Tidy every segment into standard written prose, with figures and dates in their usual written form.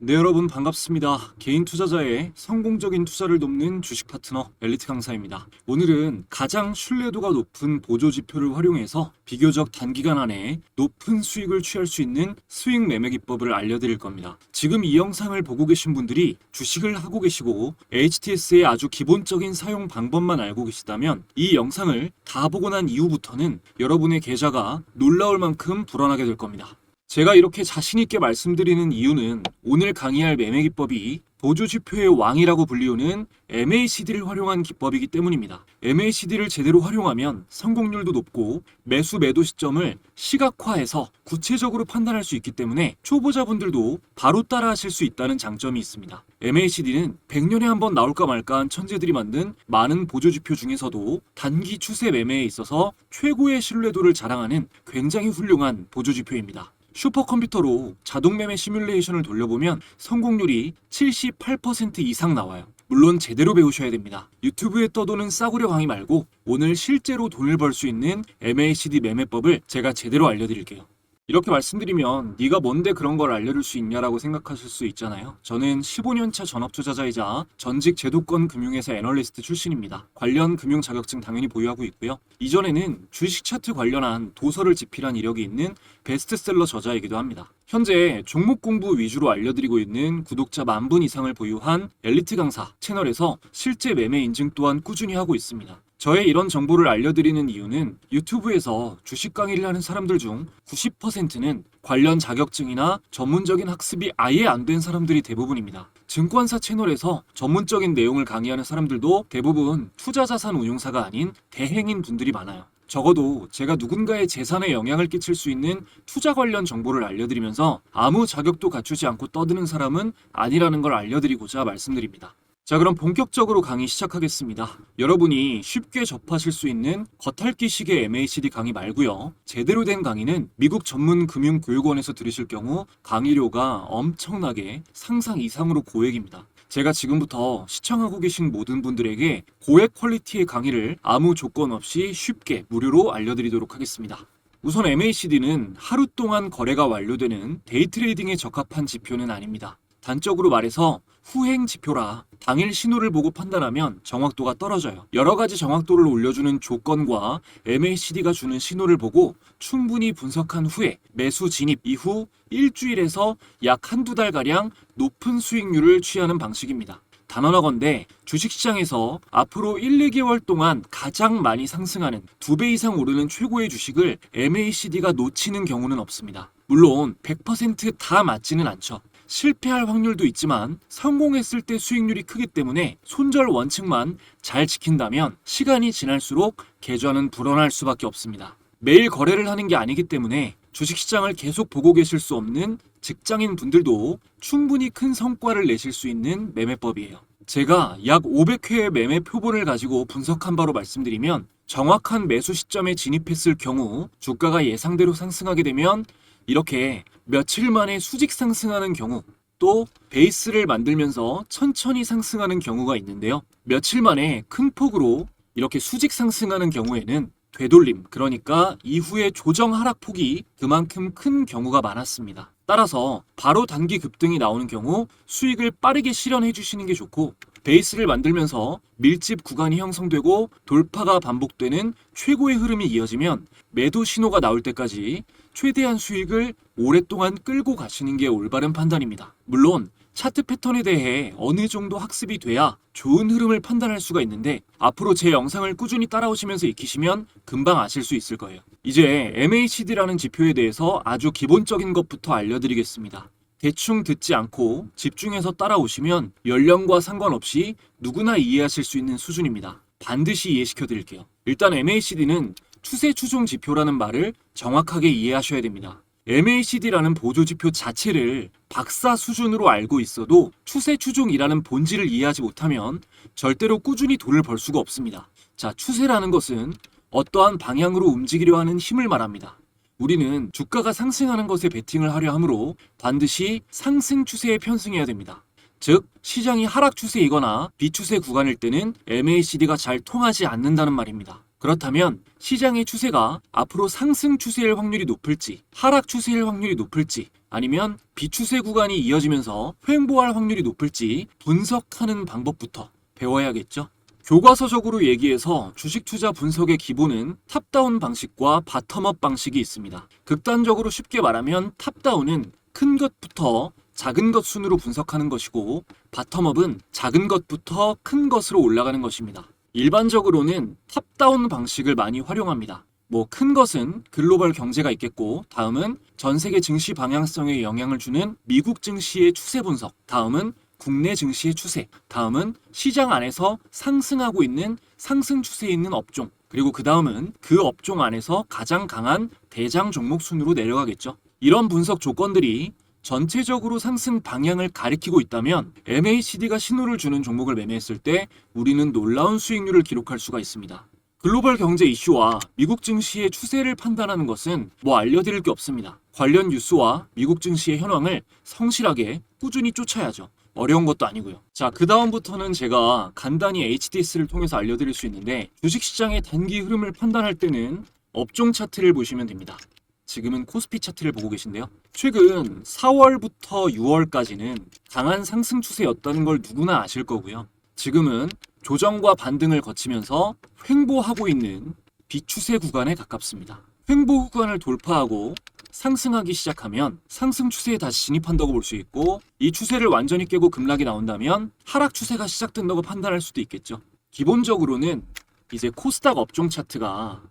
네, 여러분 반갑습니다. 개인 투자자의 성공적인 투자를 돕는 주식 파트너 엘리트 강사입니다. 오늘은 가장 신뢰도가 높은 보조 지표를 활용해서 비교적 단기간 안에 높은 수익을 취할 수 있는 수익 매매 기법을 알려드릴 겁니다. 지금 이 영상을 보고 계신 분들이 주식을 하고 계시고 HTS의 아주 기본적인 사용 방법만 알고 계시다면 이 영상을 다 보고 난 이후부터는 여러분의 계좌가 놀라울 만큼 불어나게 될 겁니다. 제가 이렇게 자신있게 말씀드리는 이유는 오늘 강의할 매매 기법이 보조지표의 왕이라고 불리우는 MACD를 활용한 기법이기 때문입니다. MACD를 제대로 활용하면 성공률도 높고 매수 매도 시점을 시각화해서 구체적으로 판단할 수 있기 때문에 초보자분들도 바로 따라 하실 수 있다는 장점이 있습니다. MACD는 100년에 한 번 나올까 말까한 천재들이 만든 많은 보조지표 중에서도 단기 추세 매매에 있어서 최고의 신뢰도를 자랑하는 굉장히 훌륭한 보조지표입니다. 슈퍼컴퓨터로 자동 매매 시뮬레이션을 돌려보면 성공률이 78% 이상 나와요. 물론 제대로 배우셔야 됩니다. 유튜브에 떠도는 싸구려 강의 말고 오늘 실제로 돈을 벌 수 있는 MACD 매매법을 제가 제대로 알려드릴게요. 이렇게 말씀드리면 네가 뭔데 그런 걸 알려줄 수 있냐라고 생각하실 수 있잖아요. 저는 15년차 전업투자자이자 전직 제도권 금융회사 애널리스트 출신입니다. 관련 금융 자격증 당연히 보유하고 있고요. 이전에는 주식 차트 관련한 도서를 집필한 이력이 있는 베스트셀러 저자이기도 합니다. 현재 종목 공부 위주로 알려드리고 있는 구독자 10,000분 이상을 보유한 엘리트 강사 채널에서 실제 매매 인증 또한 꾸준히 하고 있습니다. 저의 이런 정보를 알려드리는 이유는 유튜브에서 주식 강의를 하는 사람들 중 90%는 관련 자격증이나 전문적인 학습이 아예 안 된 사람들이 대부분입니다. 증권사 채널에서 전문적인 내용을 강의하는 사람들도 대부분 투자자산 운용사가 아닌 대행인 분들이 많아요. 적어도 제가 누군가의 재산에 영향을 끼칠 수 있는 투자 관련 정보를 알려드리면서 아무 자격도 갖추지 않고 떠드는 사람은 아니라는 걸 알려드리고자 말씀드립니다. 자, 그럼 본격적으로 강의 시작하겠습니다. 여러분이 쉽게 접하실 수 있는 겉핥기식의 MACD 강의 말고요. 제대로 된 강의는 미국 전문 금융교육원에서 들으실 경우 강의료가 엄청나게 상상 이상으로 고액입니다. 제가 지금부터 시청하고 계신 모든 분들에게 고액 퀄리티의 강의를 아무 조건 없이 쉽게 무료로 알려드리도록 하겠습니다. 우선 MACD는 하루 동안 거래가 완료되는 데이 트레이딩에 적합한 지표는 아닙니다. 단적으로 말해서 후행 지표라 당일 신호를 보고 판단하면 정확도가 떨어져요. 여러 가지 정확도를 올려주는 조건과 MACD가 주는 신호를 보고 충분히 분석한 후에 매수 진입 이후 일주일에서 약 한두 달가량 높은 수익률을 취하는 방식입니다. 단언하건대 주식시장에서 앞으로 1, 2개월 동안 가장 많이 상승하는 2배 이상 오르는 최고의 주식을 MACD가 놓치는 경우는 없습니다. 물론 100%다 맞지는 않죠. 실패할 확률도 있지만 성공했을 때 수익률이 크기 때문에 손절 원칙만 잘 지킨다면 시간이 지날수록 계좌는 불어날 수밖에 없습니다. 매일 거래를 하는 게 아니기 때문에 주식시장을 계속 보고 계실 수 없는 직장인 분들도 충분히 큰 성과를 내실 수 있는 매매법이에요. 제가 약 500회의 매매 표본을 가지고 분석한 바로 말씀드리면 정확한 매수 시점에 진입했을 경우 주가가 예상대로 상승하게 되면 이렇게 며칠 만에 수직 상승하는 경우 또 베이스를 만들면서 천천히 상승하는 경우가 있는데요. 며칠 만에 큰 폭으로 이렇게 수직 상승하는 경우에는 되돌림, 그러니까 이후에 조정 하락폭이 그만큼 큰 경우가 많았습니다. 따라서 바로 단기 급등이 나오는 경우 수익을 빠르게 실현해 주시는 게 좋고 베이스를 만들면서 밀집 구간이 형성되고 돌파가 반복되는 최고의 흐름이 이어지면 매도 신호가 나올 때까지 최대한 수익을 오랫동안 끌고 가시는 게 올바른 판단입니다. 물론 차트 패턴에 대해 어느 정도 학습이 돼야 좋은 흐름을 판단할 수가 있는데 앞으로 제 영상을 꾸준히 따라오시면서 익히시면 금방 아실 수 있을 거예요. 이제 MACD라는 지표에 대해서 아주 기본적인 것부터 알려드리겠습니다. 대충 듣지 않고 집중해서 따라오시면 연령과 상관없이 누구나 이해하실 수 있는 수준입니다. 반드시 이해시켜 드릴게요. 일단 MACD는 추세 추종 지표라는 말을 정확하게 이해하셔야 됩니다. MACD라는 보조지표 자체를 박사 수준으로 알고 있어도 추세 추종이라는 본질을 이해하지 못하면 절대로 꾸준히 돈을 벌 수가 없습니다. 자, 추세라는 것은 어떠한 방향으로 움직이려 하는 힘을 말합니다. 우리는 주가가 상승하는 것에 베팅을 하려 하므로 반드시 상승 추세에 편승해야 됩니다. 즉, 시장이 하락 추세이거나 비추세 구간일 때는 MACD가 잘 통하지 않는다는 말입니다. 그렇다면 시장의 추세가 앞으로 상승 추세일 확률이 높을지, 하락 추세일 확률이 높을지, 아니면 비추세 구간이 이어지면서 횡보할 확률이 높을지 분석하는 방법부터 배워야겠죠. 교과서적으로 얘기해서 주식 투자 분석의 기본은 탑다운 방식과 바텀업 방식이 있습니다. 극단적으로 쉽게 말하면 탑다운은 큰 것부터 작은 것 순으로 분석하는 것이고, 바텀업은 작은 것부터 큰 것으로 올라가는 것입니다. 일반적으로는 탑다운 방식을 많이 활용합니다. 큰 것은 글로벌 경제가 있겠고, 다음은 전 세계 증시 방향성에 영향을 주는 미국 증시의 추세 분석, 다음은 국내 증시의 추세, 다음은 시장 안에서 상승하고 있는 상승 추세에 있는 업종, 그리고 그 다음은 그 업종 안에서 가장 강한 대장 종목 순으로 내려가겠죠. 이런 분석 조건들이 전체적으로 상승 방향을 가리키고 있다면 MACD가 신호를 주는 종목을 매매했을 때 우리는 놀라운 수익률을 기록할 수가 있습니다. 글로벌 경제 이슈와 미국 증시의 추세를 판단하는 것은 알려드릴 게 없습니다. 관련 뉴스와 미국 증시의 현황을 성실하게 꾸준히 쫓아야죠. 어려운 것도 아니고요. 자, 그 다음부터는 제가 간단히 HDS를 통해서 알려드릴 수 있는데, 주식시장의 단기 흐름을 판단할 때는 업종 차트를 보시면 됩니다. 지금은 코스피 차트를 보고 계신데요. 최근 4월부터 6월까지는 강한 상승 추세였다는 걸 누구나 아실 거고요. 지금은 조정과 반등을 거치면서 횡보하고 있는 비추세 구간에 가깝습니다. 횡보 구간을 돌파하고 상승하기 시작하면 상승 추세에 다시 진입한다고 볼 수 있고, 이 추세를 완전히 깨고 급락이 나온다면 하락 추세가 시작된다고 판단할 수도 있겠죠. 기본적으로는 이제 코스닥 업종 차트가,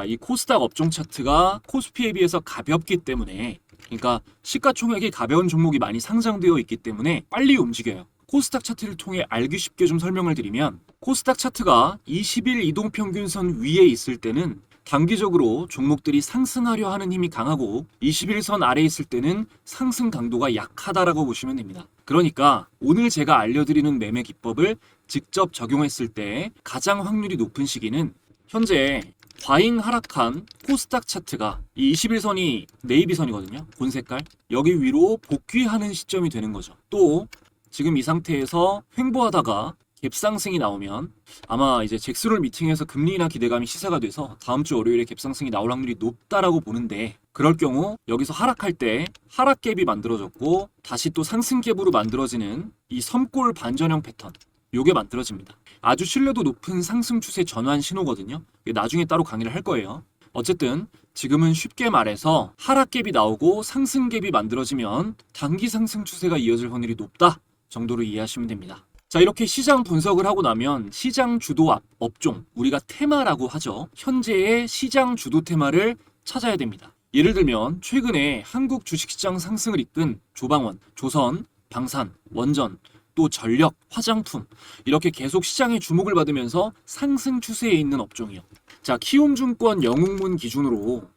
이 코스닥 업종 차트가 코스피에 비해서 가볍기 때문에, 그러니까 시가총액이 가벼운 종목이 많이 상장되어 있기 때문에 빨리 움직여요. 코스닥 차트를 통해 알기 쉽게 좀 설명을 드리면, 코스닥 차트가 20일 이동평균선 위에 있을 때는 단기적으로 종목들이 상승하려 하는 힘이 강하고, 21선 아래에 있을 때는 상승 강도가 약하다라고 보시면 됩니다. 그러니까 오늘 제가 알려드리는 매매 기법을 직접 적용했을 때 가장 확률이 높은 시기는 현재 과잉 하락한 코스닥 차트가 이 21선이 네이비선이거든요. 본 색깔. 여기 위로 복귀하는 시점이 되는 거죠. 또 지금 이 상태에서 횡보하다가 갭상승이 나오면 아마 이제 잭스롤 미팅에서 금리 인하 기대감이 시사가 돼서 다음 주 월요일에 갭상승이 나올 확률이 높다라고 보는데, 그럴 경우 여기서 하락할 때 하락갭이 만들어졌고 다시 또 상승갭으로 만들어지는 이 섬골 반전형 패턴, 요게 만들어집니다. 아주 신뢰도 높은 상승 추세 전환 신호거든요. 나중에 따로 강의를 할 거예요. 어쨌든 지금은 쉽게 말해서 하락갭이 나오고 상승갭이 만들어지면 단기 상승 추세가 이어질 확률이 높다 정도로 이해하시면 됩니다. 자, 이렇게 시장 분석을 하고 나면 시장 주도 업종, 우리가 테마라고 하죠. 현재의 시장 주도 테마를 찾아야 됩니다. 예를 들면 최근에 한국 주식시장 상승을 이끈 조방원, 조선, 방산, 원전, 또 전력, 화장품, 이렇게 계속 시장의 주목을 받으면서 상승 추세에 있는 업종이요. 자, 키움증권 영웅문 기준으로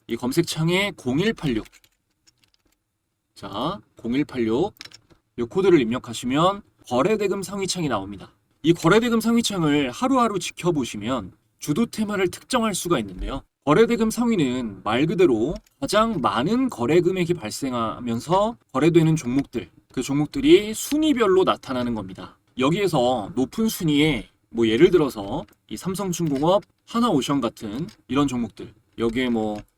이 검색창에 0186, 자 0186 이 코드를 입력하시면 거래대금 상위창이 나옵니다. 이 거래대금 상위창을 하루하루 지켜보시면 주도 테마를 특정할 수가 있는데요. 거래대금 상위는 말 그대로 가장 많은 거래 금액이 발생하면서 거래되는 종목들, 그 종목들이 순위별로 나타나는 겁니다. 여기에서 높은 순위에 예를 들어서 이 삼성중공업, 하나오션 같은 이런 종목들, 여기에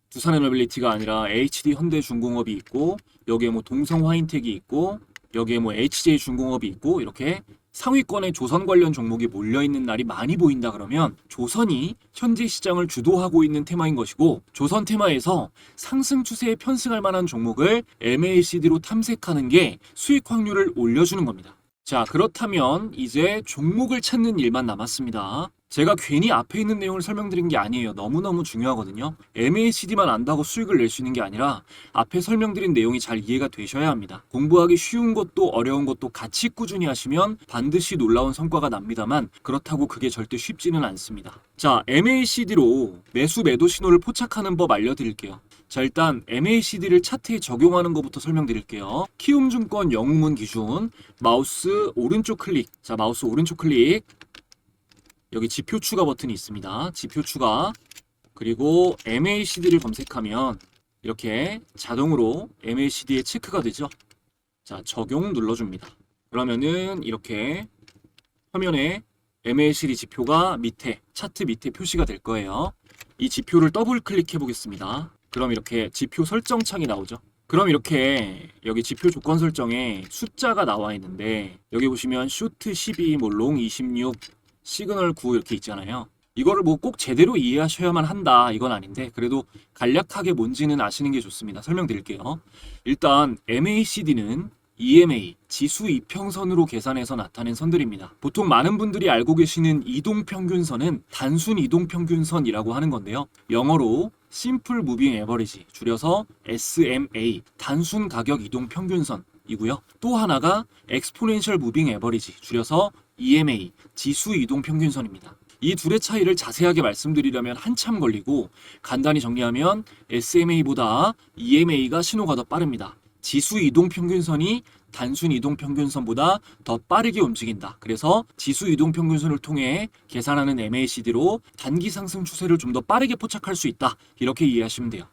두산에너빌리티가 아니라 HD 현대중공업이 있고, 여기에 동성화인텍이 있고, 여기에 HJ중공업이 있고, 이렇게 상위권에 조선 관련 종목이 몰려있는 날이 많이 보인다 그러면 조선이 현재 시장을 주도하고 있는 테마인 것이고, 조선 테마에서 상승 추세에 편승할 만한 종목을 MACD로 탐색하는 게 수익 확률을 올려주는 겁니다. 자, 그렇다면 이제 종목을 찾는 일만 남았습니다. 제가 괜히 앞에 있는 내용을 설명드린 게 아니에요. 너무너무 중요하거든요. MACD만 안다고 수익을 낼 수 있는 게 아니라 앞에 설명드린 내용이 잘 이해가 되셔야 합니다. 공부하기 쉬운 것도 어려운 것도 같이 꾸준히 하시면 반드시 놀라운 성과가 납니다만, 그렇다고 그게 절대 쉽지는 않습니다. 자, MACD로 매수 매도 신호를 포착하는 법 알려드릴게요. 자, 일단 MACD를 차트에 적용하는 것부터 설명드릴게요. 키움증권 영웅문 기준, 마우스 오른쪽 클릭. 자, 마우스 오른쪽 클릭. 여기 지표 추가 버튼이 있습니다. 지표 추가. 그리고 MACD를 검색하면 이렇게 자동으로 MACD에 체크가 되죠. 자, 적용 눌러줍니다. 그러면은 이렇게 화면에 MACD 지표가 밑에 차트 밑에 표시가 될 거예요. 이 지표를 더블 클릭해 보겠습니다. 그럼 이렇게 지표 설정 창이 나오죠. 그럼 이렇게 여기 지표 조건 설정에 숫자가 나와 있는데 여기 보시면 쇼트 12, 뭐 롱 26, 시그널 9 이렇게 있잖아요. 이거를 뭐 꼭 제대로 이해하셔야만 한다 이건 아닌데 그래도 간략하게 뭔지는 아시는 게 좋습니다. 설명드릴게요. 일단 MACD는 EMA, 지수 이평선으로 계산해서 나타낸 선들입니다. 보통 많은 분들이 알고 계시는 이동평균선은 단순 이동평균선이라고 하는 건데요. 영어로 Simple Moving Average, 줄여서 SMA, 단순 가격 이동평균선이고요. 또 하나가 Exponential Moving Average, 줄여서 EMA, 지수 이동평균선입니다. 이 둘의 차이를 자세하게 말씀드리려면 한참 걸리고 간단히 정리하면 SMA보다 EMA가 신호가 더 빠릅니다. 지수 이동평균선이 단순 이동평균선보다 더 빠르게 움직인다. 그래서 지수 이동평균선을 통해 계산하는 MACD로 단기 상승 추세를 좀 더 빠르게 포착할 수 있다. 이렇게 이해하시면 돼요.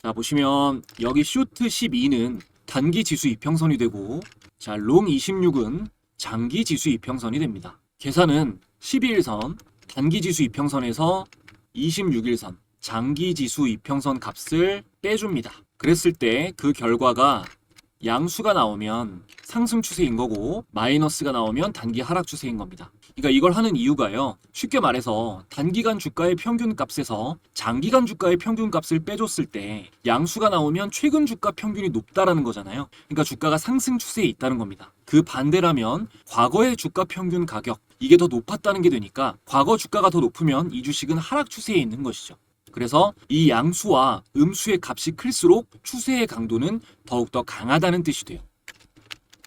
자, 보시면 여기 쇼트 12는 단기 지수 이평선이 되고 자, 롱 26은 장기 지수 이평선이 됩니다. 계산은 12일선 단기 지수 이평선에서 26일선 장기 지수 이평선 값을 빼줍니다. 그랬을 때 그 결과가 양수가 나오면 상승 추세인 거고 마이너스가 나오면 단기 하락 추세인 겁니다. 그러니까 이걸 하는 이유가요. 쉽게 말해서 단기간 주가의 평균 값에서 장기간 주가의 평균 값을 빼줬을 때 양수가 나오면 최근 주가 평균이 높다라는 거잖아요. 그러니까 주가가 상승 추세에 있다는 겁니다. 그 반대라면 과거의 주가 평균 가격 이게 더 높았다는 게 되니까 과거 주가가 더 높으면 이 주식은 하락 추세에 있는 것이죠. 그래서 이 양수와 음수의 값이 클수록 추세의 강도는 더욱더 강하다는 뜻이 돼요.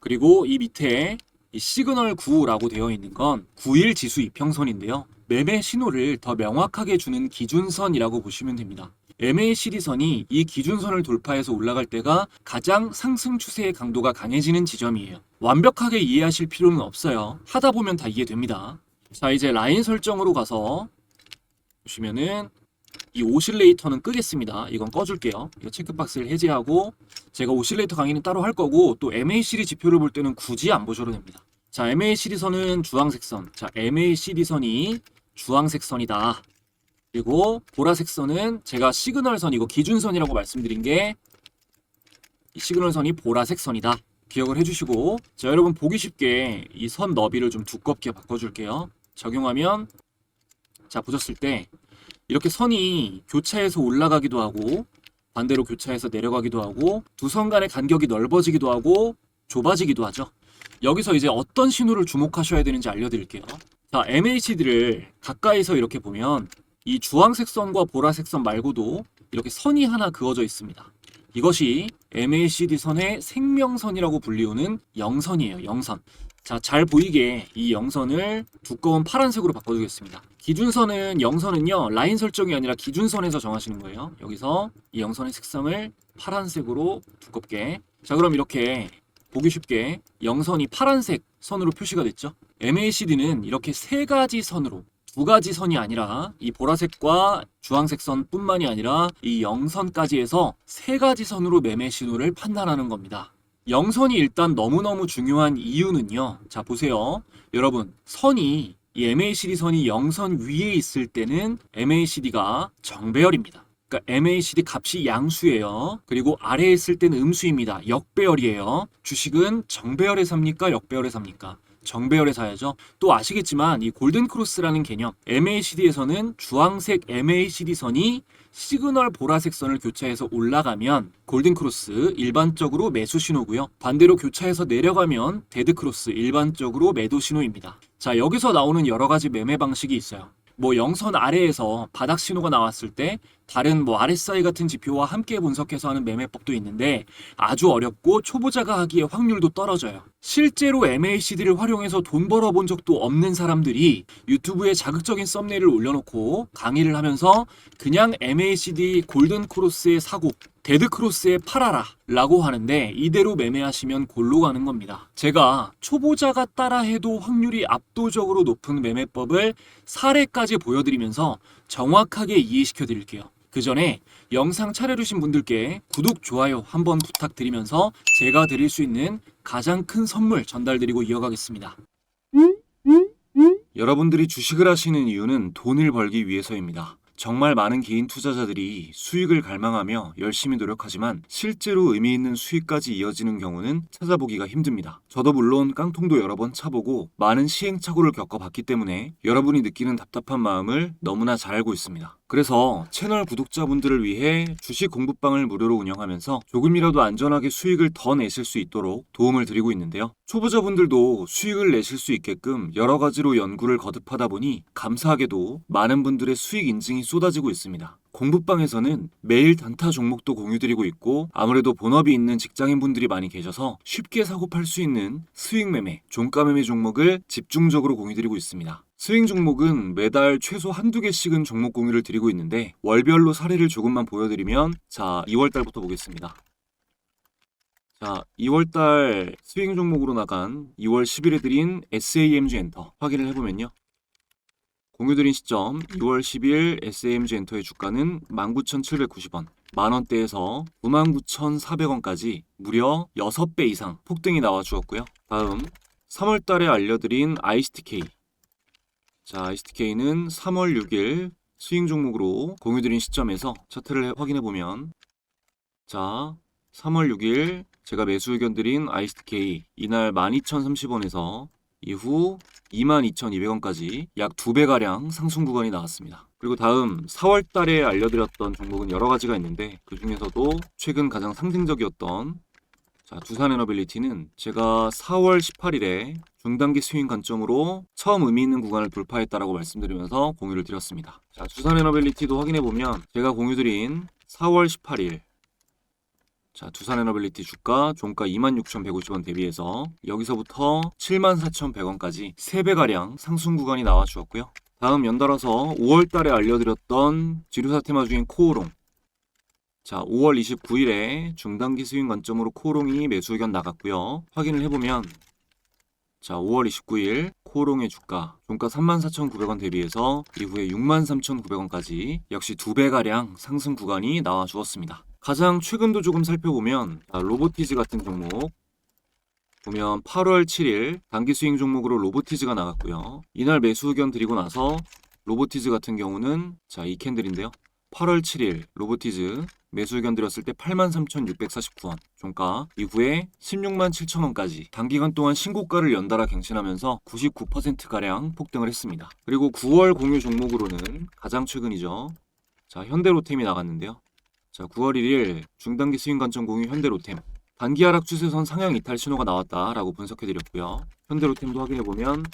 그리고 이 밑에 이 시그널 9라고 되어 있는 건 9일 지수 이평선인데요. 매매 신호를 더 명확하게 주는 기준선이라고 보시면 됩니다. MACD선이 이 기준선을 돌파해서 올라갈 때가 가장 상승 추세의 강도가 강해지는 지점이에요. 완벽하게 이해하실 필요는 없어요. 하다 보면 다 이해됩니다. 자, 이제 라인 설정으로 가서 보시면은 이 오실레이터는 끄겠습니다. 이건 꺼줄게요. 이거 체크박스를 해제하고 제가 오실레이터 강의는 따로 할 거고 또 MACD 지표를 볼 때는 굳이 안 보셔도 됩니다. 자, MACD 선은 주황색 선. 자, MACD 선이 주황색 선이다. 그리고 보라색 선은 제가 시그널 선, 이거 기준선이라고 말씀드린 게 이 시그널 선이 보라색 선이다. 기억을 해주시고 자, 여러분 보기 쉽게 이 선 너비를 좀 두껍게 바꿔줄게요. 적용하면 자, 보셨을 때 이렇게 선이 교차해서 올라가기도 하고 반대로 교차해서 내려가기도 하고 두 선 간의 간격이 넓어지기도 하고 좁아지기도 하죠. 여기서 이제 어떤 신호를 주목하셔야 되는지 알려드릴게요. 자, MACD를 가까이서 이렇게 보면 이 주황색 선과 보라색 선 말고도 이렇게 선이 하나 그어져 있습니다. 이것이 MACD 선의 생명선이라고 불리우는 영선이에요. 영선. 자, 잘 보이게 이 영선을 두꺼운 파란색으로 바꿔주겠습니다. 기준선은 영선은요 라인 설정이 아니라 기준선에서 정하시는 거예요. 여기서 이 영선의 색상을 파란색으로 두껍게. 자, 그럼 이렇게 보기 쉽게 영선이 파란색 선으로 표시가 됐죠. MACD는 이렇게 세 가지 선으로 두 가지 선이 아니라 이 보라색과 주황색 선뿐만이 아니라 이 영선까지 해서 세 가지 선으로 매매 신호를 판단하는 겁니다. 영선이 일단 너무너무 중요한 이유는요. 자, 보세요. 여러분, 선이 이 MACD 선이 영선 위에 있을 때는 MACD가 정배열입니다. 그러니까 MACD 값이 양수예요. 그리고 아래에 있을 때는 음수입니다. 역배열이에요. 주식은 정배열에 삽니까? 역배열에 삽니까? 정배열에 사야죠. 또 아시겠지만 이 골든크로스라는 개념 MACD에서는 주황색 MACD 선이 시그널 보라색 선을 교차해서 올라가면 골든크로스 일반적으로 매수 신호고요. 반대로 교차해서 내려가면 데드크로스 일반적으로 매도 신호입니다. 자, 여기서 나오는 여러 가지 매매 방식이 있어요. 뭐 영선 아래에서 바닥 신호가 나왔을 때 다른 뭐 RSI 같은 지표와 함께 분석해서 하는 매매법도 있는데 아주 어렵고 초보자가 하기에 확률도 떨어져요. 실제로 MACD를 활용해서 돈 벌어본 적도 없는 사람들이 유튜브에 자극적인 썸네일을 올려놓고 강의를 하면서 그냥 MACD 골든크로스에 사고 데드크로스에 팔아라 라고 하는데 이대로 매매하시면 골로 가는 겁니다. 제가 초보자가 따라해도 확률이 압도적으로 높은 매매법을 사례까지 보여드리면서 정확하게 이해시켜 드릴게요. 그 전에 영상 차려주신 분들께 구독, 좋아요 한번 부탁드리면서 제가 드릴 수 있는 가장 큰 선물 전달드리고 이어가겠습니다. 여러분들이 주식을 하시는 이유는 돈을 벌기 위해서입니다. 정말 많은 개인 투자자들이 수익을 갈망하며 열심히 노력하지만 실제로 의미 있는 수익까지 이어지는 경우는 찾아보기가 힘듭니다. 저도 물론 깡통도 여러 번 차보고 많은 시행착오를 겪어봤기 때문에 여러분이 느끼는 답답한 마음을 너무나 잘 알고 있습니다. 그래서 채널 구독자분들을 위해 주식 공부방을 무료로 운영하면서 조금이라도 안전하게 수익을 더 내실 수 있도록 도움을 드리고 있는데요. 초보자분들도 수익을 내실 수 있게끔 여러 가지로 연구를 거듭하다 보니 감사하게도 많은 분들의 수익 인증이 쏟아지고 있습니다. 공부방에서는 매일 단타 종목도 공유드리고 있고 아무래도 본업이 있는 직장인분들이 많이 계셔서 쉽게 사고 팔 수 있는 수익 매매, 종가 매매 종목을 집중적으로 공유드리고 있습니다. 스윙 종목은 매달 최소 한두 개씩은 종목 공유를 드리고 있는데 월별로 사례를 조금만 보여드리면 자 2월달부터 보겠습니다. 자 2월달 스윙 종목으로 나간 2월 10일에 드린 SAMG 엔터 확인을 해보면요. 공유드린 시점 2월 10일 SAMG 엔터의 주가는 19,790원, 만원대에서 99,400원까지 무려 6배 이상 폭등이 나와 주었고요. 다음 3월달에 알려드린 ICTK. 자, ICTK는 3월 6일 스윙 종목으로 공유드린 시점에서 차트를 확인해보면 자, 3월 6일 제가 매수 의견 드린 ICTK 이날 12,030원에서 이후 22,200원까지 약 2배가량 상승 구간이 나왔습니다. 그리고 다음 4월달에 알려드렸던 종목은 여러 가지가 있는데 그 중에서도 최근 가장 상징적이었던 자, 두산에너빌리티는 제가 4월 18일에 중단기 스윙 관점으로 처음 의미 있는 구간을 돌파했다라고 말씀드리면서 공유를 드렸습니다. 자, 두산에너빌리티도 확인해보면 제가 공유드린 4월 18일 자, 두산에너빌리티 주가 종가 26,150원 대비해서 여기서부터 74,100원까지 3배가량 상승 구간이 나와 주었고요. 다음 연달아서 5월달에 알려드렸던 지류사 테마 중인 코오롱 자, 5월 29일에 중단기 스윙 관점으로 코오롱이 매수 의견 나갔고요. 확인을 해보면 자, 5월 29일 코오롱의 주가 종가 34,900원 대비해서 이후에 63,900원까지 역시 2배가량 상승 구간이 나와 주었습니다. 가장 최근도 조금 살펴보면 로보티즈 같은 종목 보면 8월 7일 단기 스윙 종목으로 로보티즈가 나갔고요. 이날 매수 의견 드리고 나서 로보티즈 같은 경우는 자, 이 캔들인데요. 8월 7일 로보티즈 매수 의견 드렸을 때 83,649원 종가 이후에 167,000원까지 단기간 동안 신고가를 연달아 갱신하면서 99%가량 폭등을 했습니다. 그리고 9월 공유 종목으로는 가장 최근이죠. 자, 현대로템이 나갔는데요. 자, 9월 1일 중단기 스윙 관점 공유 현대로템 단기 하락 추세선 상향 이탈 신호가 나왔다라고 분석해드렸고요. 현대로템도 확인해보면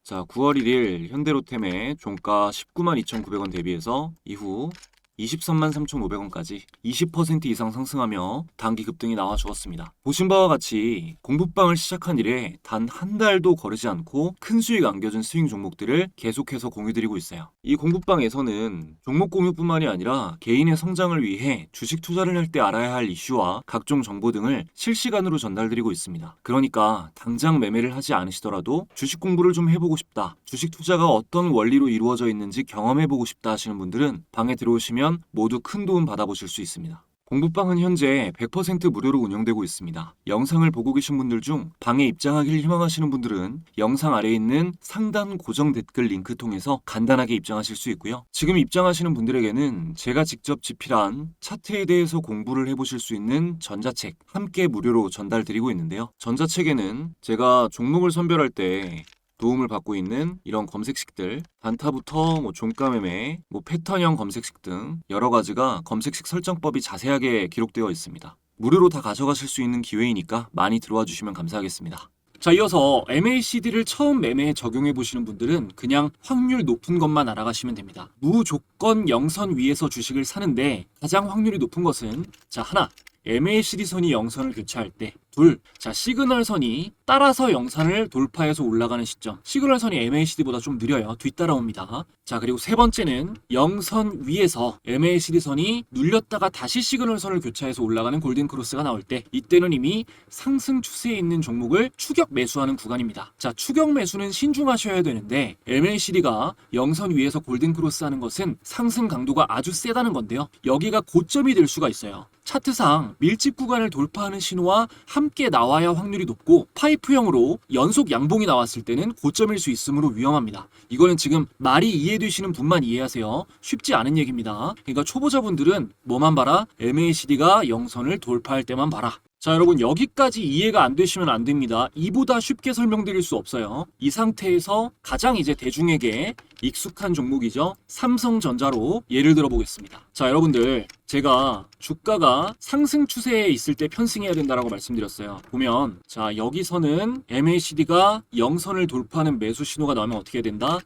자, 9월 1일 현대로템의 종가 192,900원 대비해서 이후 233,500원까지 20% 이상 상승하며 단기 급등이 나와 주었습니다. 보신 바와 같이 공부방을 시작한 이래 단 한 달도 거르지 않고 큰 수익 안겨준 스윙 종목들을 계속해서 공유드리고 있어요. 이 공부방에서는 종목 공유뿐만이 아니라 개인의 성장을 위해 주식 투자를 할 때 알아야 할 이슈와 각종 정보 등을 실시간으로 전달드리고 있습니다. 그러니까 당장 매매를 하지 않으시더라도 주식 공부를 좀 해보고 싶다, 주식 투자가 어떤 원리로 이루어져 있는지 경험해보고 싶다 하시는 분들은 방에 들어오시면 모두 큰 도움 받아보실 수 있습니다. 공부방은 현재 100% 무료로 운영되고 있습니다. 영상을 보고 계신 분들 중 방에 입장하기를 희망하시는 분들은 영상 아래에 있는 상단 고정 댓글 링크 통해서 간단하게 입장하실 수 있고요. 지금 입장하시는 분들에게는 제가 직접 집필한 차트에 대해서 공부를 해보실 수 있는 전자책 함께 무료로 전달드리고 있는데요. 전자책에는 제가 종목을 선별할 때 도움을 받고 있는 이런 검색식들 단타부터 종가 매매, 패턴형 검색식 등 여러 가지가 검색식 설정법이 자세하게 기록되어 있습니다. 무료로 다 가져가실 수 있는 기회이니까 많이 들어와 주시면 감사하겠습니다. 자, 이어서 MACD를 처음 매매에 적용해 보시는 분들은 그냥 확률 높은 것만 알아가시면 됩니다. 무조건 영선 위에서 주식을 사는데 가장 확률이 높은 것은 자, 하나, MACD 선이 영선을 교차할 때, 둘, 자, 시그널 선이 따라서 영선을 돌파해서 올라가는 시점. 시그널 선이 MACD보다 좀 느려요. 뒤따라옵니다. 자, 그리고 세 번째는 영선 위에서 MACD 선이 눌렸다가 다시 시그널 선을 교차해서 올라가는 골든 크로스가 나올 때, 이때는 이미 상승 추세에 있는 종목을 추격 매수하는 구간입니다. 자, 추격 매수는 신중하셔야 되는데 MACD가 영선 위에서 골든 크로스 하는 것은 상승 강도가 아주 세다는 건데요. 여기가 고점이 될 수가 있어요. 차트상 밀집 구간을 돌파하는 신호와 함께 나와야 확률이 높고 파이프형으로 연속 양봉이 나왔을 때는 고점일 수 있으므로 위험합니다. 이거는 지금 말이 이해되시는 분만 이해하세요. 쉽지 않은 얘기입니다. 그러니까 초보자분들은 뭐만 봐라? MACD가 영선을 돌파할 때만 봐라. 자, 여러분 여기까지 이해가 안 되시면 안 됩니다. 이보다 쉽게 설명드릴 수 없어요. 이 상태에서 가장 이제 대중에게 익숙한 종목이죠. 삼성전자로 예를 들어 보겠습니다. 자, 여러분들 제가 주가가 상승 추세에 있을 때 편승해야 된다라고 말씀드렸어요. 보면 자, 여기서는 MACD가 영선을 돌파하는 매수 신호가 나오면 어떻게 해야 된다?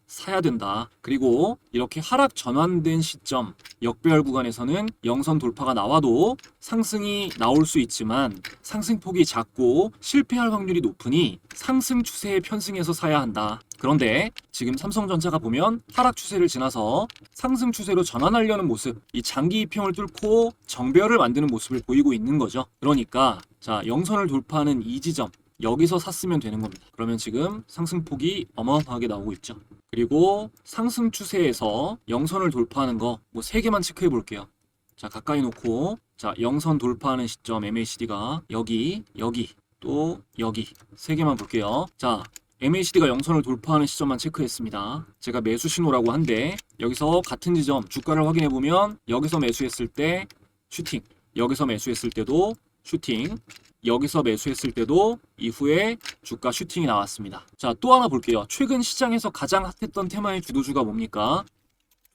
사야 된다. 그리고 이렇게 하락 전환된 시점 역배열 구간에서는 영선 돌파가 나와도 상승이 나올 수 있지만 상승폭이 작고 실패할 확률이 높으니 상승 추세에 편승해서 사야 한다. 그런데 지금 삼성전자가 보면 하락 추세를 지나서 상승 추세로 전환하려는 모습, 이 장기 이평을 뚫고 정배열을 만드는 모습을 보이고 있는 거죠. 그러니까 자, 영선을 돌파하는 이 지점 여기서 샀으면 되는 겁니다. 그러면 지금 상승폭이 어마어마하게 나오고 있죠. 그리고 상승 추세에서 영선을 돌파하는 거 뭐 3개만 체크해 볼게요. 자, 가까이 놓고 자, 영선 돌파하는 시점 MACD가 여기 또 여기 3개만 볼게요. 자, MACD가 영선을 돌파하는 시점만 체크했습니다. 제가 매수 신호라고 한데 여기서 같은 지점 주가를 확인해 보면 여기서 매수했을 때 슈팅, 여기서 매수했을 때도 슈팅, 여기서 매수했을 때도 이후에 주가 슈팅이 나왔습니다. 자, 또 하나 볼게요. 최근 시장에서 가장 핫했던 테마의 주도주가 뭡니까?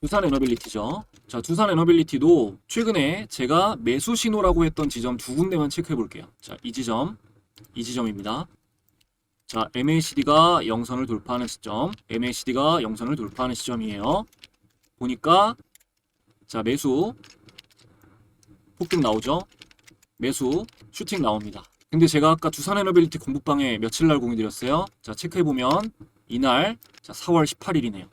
두산에너빌리티죠. 자, 두산에너빌리티도 최근에 제가 매수 신호라고 했던 지점 2군데만 체크해 볼게요. 자, 이 지점입니다. 자, MACD가 영선을 돌파하는 시점, MACD가 영선을 돌파하는 시점이에요. 보니까 자, 매수 폭등 나오죠? 매수 슈팅 나옵니다. 근데 제가 아까 두산에너빌리티 공부방에 며칠 날 공유 드렸어요. 자, 체크해보면 이날 자, 4월 18일이네요.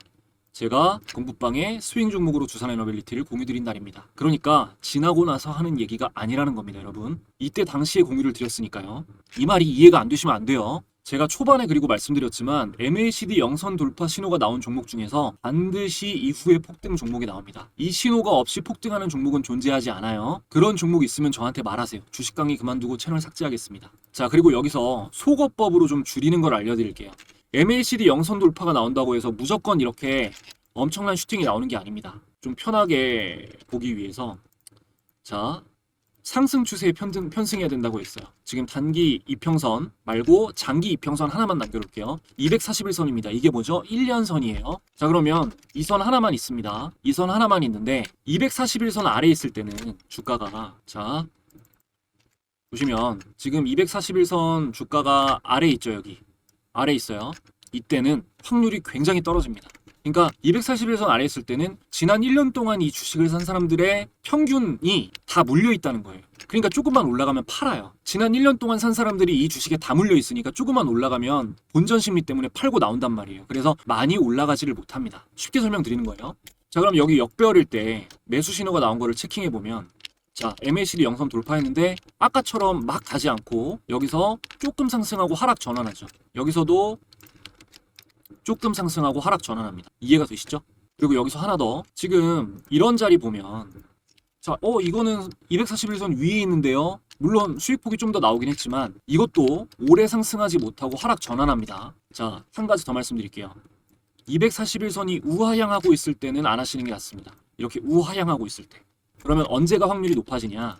제가 공부방에 스윙 종목으로 두산에너빌리티를 공유 드린 날입니다. 그러니까 지나고 나서 하는 얘기가 아니라는 겁니다, 여러분. 이때 당시에 공유를 드렸으니까요. 이 말이 이해가 안 되시면 안 돼요. 제가 초반에 그리고 말씀드렸지만 MACD 영선 돌파 신호가 나온 종목 중에서 반드시 이후에 폭등 종목이 나옵니다. 이 신호가 없이 폭등하는 종목은 존재하지 않아요. 그런 종목 있으면 저한테 말하세요. 주식 강의 그만두고 채널 삭제하겠습니다. 자, 그리고 여기서 속어법으로 좀 줄이는 걸 알려드릴게요. MACD 영선 돌파가 나온다고 해서 무조건 이렇게 엄청난 슈팅이 나오는 게 아닙니다. 좀 편하게 보기 위해서 자, 상승 추세에 편승해야 된다고 했어요. 지금 단기 이평선 말고 장기 이평선 하나만 남겨놓을게요. 241선입니다. 이게 뭐죠? 1년선이에요. 자, 그러면 이 선 하나만 있습니다. 이 선 하나만 있는데 241선 아래에 있을 때는 주가가 자, 보시면 지금 241선 주가가 아래에 있죠. 여기 아래에 있어요. 이때는 확률이 굉장히 떨어집니다. 그러니까 241선 아래에 있을 때는 지난 1년 동안 이 주식을 산 사람들의 평균이 다 물려 있다는 거예요. 그러니까 조금만 올라가면 팔아요. 지난 1년 동안 산 사람들이 이 주식에 다 물려 있으니까 조금만 올라가면 본전 심리 때문에 팔고 나온단 말이에요. 그래서 많이 올라가지를 못합니다. 쉽게 설명드리는 거예요. 자, 그럼 여기 역배열일 때 매수 신호가 나온 거를 체킹해 보면 자, MACD 영선 돌파했는데 아까처럼 막 가지 않고 여기서 조금 상승하고 하락 전환하죠. 여기서도 조금 상승하고 하락 전환합니다. 이해가 되시죠? 그리고 여기서 하나 더. 지금 이런 자리 보면 자, 이거는 241선 위에 있는데요. 물론 수익폭이 좀 더 나오긴 했지만 이것도 오래 상승하지 못하고 하락 전환합니다. 자, 한 가지 더 말씀드릴게요. 241선이 우하향하고 있을 때는 안 하시는 게 낫습니다. 이렇게 우하향하고 있을 때. 그러면 언제가 확률이 높아지냐?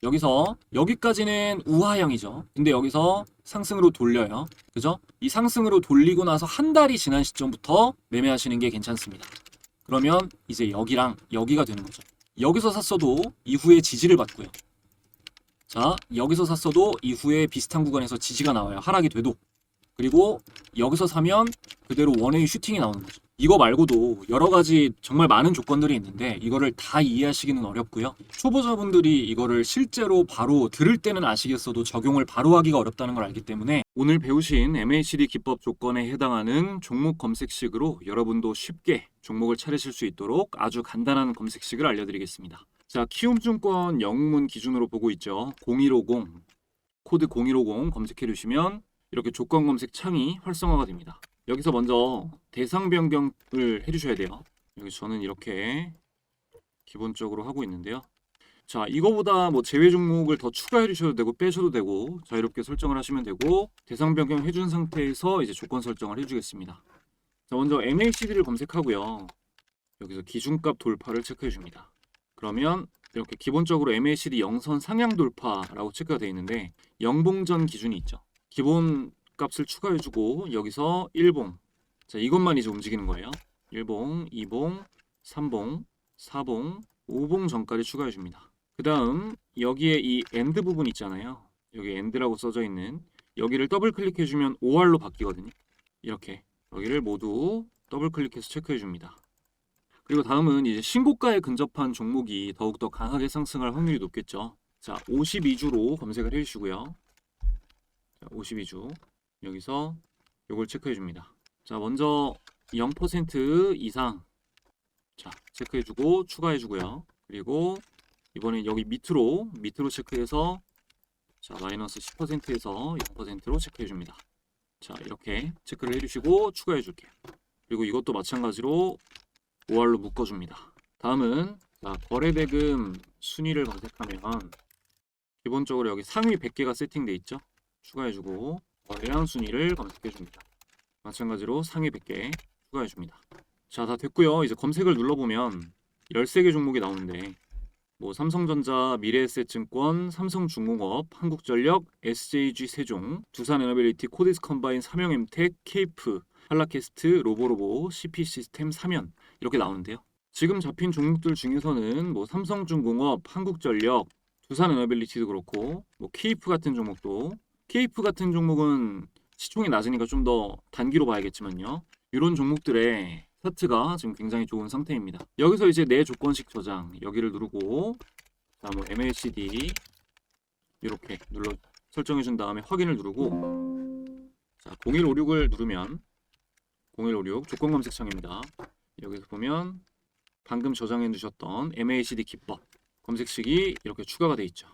여기서 여기까지는 우하향이죠. 근데 여기서 상승으로 돌려요. 그죠? 이 상승으로 돌리고 나서 한 달이 지난 시점부터 매매하시는 게 괜찮습니다. 그러면 이제 여기랑 여기가 되는 거죠. 여기서 샀어도 이후에 지지를 받고요. 자, 여기서 샀어도 이후에 비슷한 구간에서 지지가 나와요. 하락이 돼도. 그리고 여기서 사면 그대로 원웨이 슈팅이 나오는 거죠. 이거 말고도 여러 가지 정말 많은 조건들이 있는데 이거를 다 이해하시기는 어렵고요. 초보자분들이 이거를 실제로 바로 들을 때는 아시겠어도 적용을 바로 하기가 어렵다는 걸 알기 때문에 오늘 배우신 MACD 기법 조건에 해당하는 종목 검색식으로 여러분도 쉽게 종목을 찾으실 수 있도록 아주 간단한 검색식을 알려드리겠습니다. 자, 키움증권 영문 기준으로 보고 있죠. 0150 코드 0150 검색해 주시면 이렇게 조건 검색 창이 활성화가 됩니다. 여기서 먼저 대상 변경을 해주셔야 돼요. 여기 저는 이렇게 기본적으로 하고 있는데요. 자, 이거보다 뭐 제외 종목을 더 추가해 주셔도 되고 빼셔도 되고 자유롭게 설정을 하시면 되고 대상 변경 해준 상태에서 이제 조건 설정을 해주겠습니다. 자, 먼저 MACD를 검색하고요. 여기서 기준값 돌파를 체크해 줍니다. 그러면 이렇게 기본적으로 MACD 영선 상향 돌파라고 체크가 되어 있는데 영봉전 기준이 있죠. 기본 값을 추가해 주고 여기서 1봉. 자, 이것만 이제 움직이는 거예요. 1봉, 2봉, 3봉, 4봉, 5봉 전까지 추가해 줍니다. 그 다음 여기에 이 엔드 부분 있잖아요. 여기 엔드라고 써져 있는 여기를 더블 클릭해 주면 OR로 바뀌거든요. 이렇게 여기를 모두 더블 클릭해서 체크해 줍니다. 그리고 다음은 이제 신고가에 근접한 종목이 더욱더 강하게 상승할 확률이 높겠죠. 자, 52주로 검색을 해주시고요. 자, 52주 여기서 요걸 체크해 줍니다. 자, 먼저 0% 이상 자 체크해 주고 추가해 주고요. 그리고 이번엔 여기 밑으로 체크해서 자 마이너스 10%에서 0%로 체크해 줍니다. 자, 이렇게 체크를 해주시고 추가해 줄게요. 그리고 이것도 마찬가지로 OR로 묶어줍니다. 다음은 자, 거래대금 순위를 검색하면 기본적으로 여기 상위 100개가 세팅돼 있죠. 추가해주고 거래량 순위를 검색해줍니다. 마찬가지로 상위 100개 추가해줍니다. 자, 다 됐고요. 이제 검색을 눌러보면 13개 종목이 나오는데 뭐 삼성전자, 미래에셋증권, 삼성중공업, 한국전력, SJG 세종, 두산에너빌리티, 코디스컴바인, 삼성엠텍, 케이프, 한라캐스트, 로보로보, CP시스템, 삼연 이렇게 나오는데요. 지금 잡힌 종목들 중에서는 뭐 삼성중공업, 한국전력, 두산에너빌리티도 그렇고 뭐 케이프 같은 종목도 케이프 같은 종목은 시총이 낮으니까 좀 더 단기로 봐야겠지만요. 이런 종목들의 차트가 지금 굉장히 좋은 상태입니다. 여기서 이제 내 조건식 저장 여기를 누르고 자, 뭐 MACD 이렇게 눌러 설정해 준 다음에 확인을 누르고 자, 0156을 누르면 0156 조건 검색창입니다. 여기서 보면 방금 저장해 두셨던 MACD 기법 검색식이 이렇게 추가가 돼 있죠.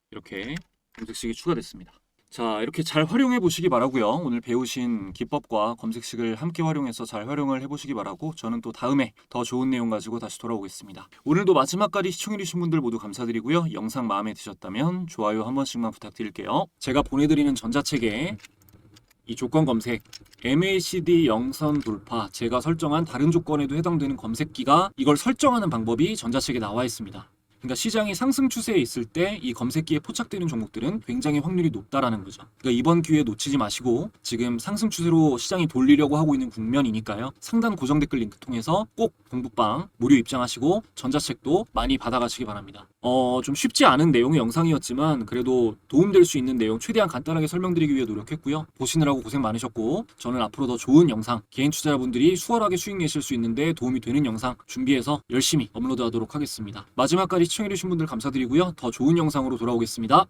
이렇게 검색식이 추가됐습니다. 자, 이렇게 잘 활용해 보시기 바라고요. 오늘 배우신 기법과 검색식을 함께 활용해서 잘 활용을 해보시기 바라고 저는 또 다음에 더 좋은 내용 가지고 다시 돌아오겠습니다. 오늘도 마지막까지 시청해주신 분들 모두 감사드리고요. 영상 마음에 드셨다면 좋아요 한 번씩만 부탁드릴게요. 제가 보내드리는 전자책에 이 조건 검색 MACD 영선 돌파 제가 설정한 다른 조건에도 해당되는 검색기가 이걸 설정하는 방법이 전자책에 나와 있습니다. 그러니까 시장이 상승 추세에 있을 때 이 검색기에 포착되는 종목들은 굉장히 확률이 높다라는 거죠. 그러니까 이번 기회에 놓치지 마시고 지금 상승 추세로 시장이 돌리려고 하고 있는 국면이니까요. 상단 고정 댓글 링크 통해서 꼭 공부방 무료 입장하시고 전자책도 많이 받아가시기 바랍니다. 좀 쉽지 않은 내용의 영상이었지만 그래도 도움될 수 있는 내용 최대한 간단하게 설명드리기 위해 노력했고요. 보시느라고 고생 많으셨고 저는 앞으로 더 좋은 영상 개인 투자자분들이 수월하게 수익 내실 수 있는데 도움이 되는 영상 준비해서 열심히 업로드하도록 하겠습니다. 마지막까지 시청해주신 분들 감사드리고요. 더 좋은 영상으로 돌아오겠습니다.